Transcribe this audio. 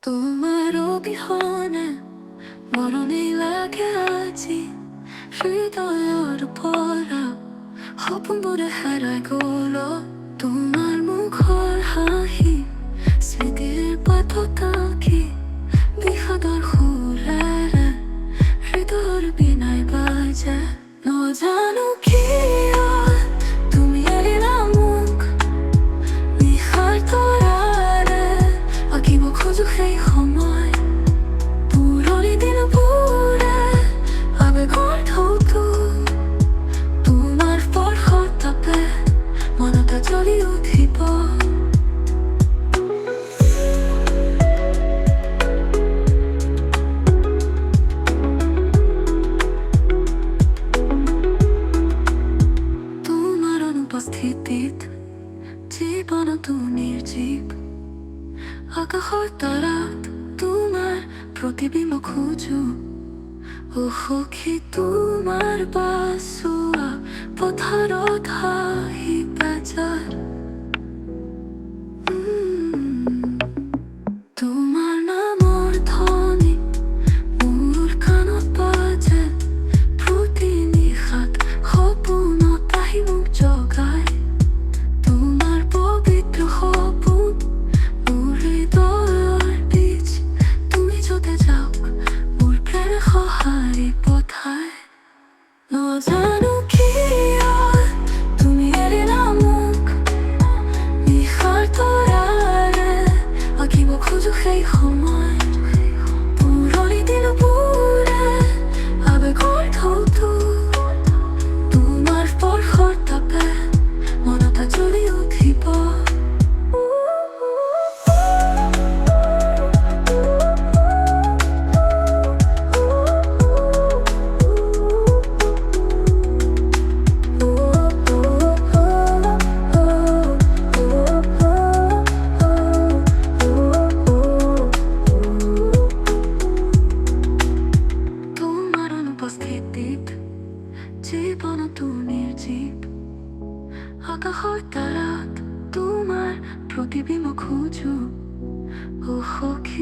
তোমাৰ অবিহনে মৰণেই লাগে আজি হৃদয়ৰ পৰা সপোনবোৰে হেৰাই গ'ল তোমাৰ মুখৰ হাঁহি স্মৃতিৰ পাতত আঁকি বিষাদৰ সুৰেৰে হৃদয়ৰ বীণাই বাজে নজানো কিয় তুমি এৰিলা মোক নিশাৰ তৰাৰে আঁকিব খোজো সেই সময় পুৰণি দিনবোৰে আবেগৰ ঢৌটো তোমাৰ স্পৰ্শৰ তাপে মনতে জ্বলি উঠিব তোমাৰ অনুপস্থিতিত জীৱনটো নিৰ্জীৱ আকাশৰ তৰাত তোমাৰ প্ৰতিবিম্ব খোজো ও সখী তোমাৰ বাছোৱা পথাৰত হাঁহি বেজাৰ তোমাৰ নামৰ ধ্বনি মোৰ কাণত বাজে প্ৰতি নিশাত সপোনত আহি মোক জগাই তোমাৰ পবিত্ৰ সপোন মোৰ হৃদয়ৰ বীজ তুমি য'তে যাওক মোৰ প্ৰেমে সঁহাৰি পঠাই নজানো কিয় তুমি এৰিলা মোক নিশাৰ তৰাৰে আঁকিব খোজো সেই সময় পুৰণি দিনবোৰে আবেগৰ ঢৌটো তোমাৰ স্পৰ্শৰ তাপে মনতে জ্বলি উঠিব তোমাৰ অনুপস্থিতিত জীৱনটো নিৰ্জীৱ আকাশৰ তৰাত তোমাৰ প্ৰতিবিম্ব খোজো ও সখী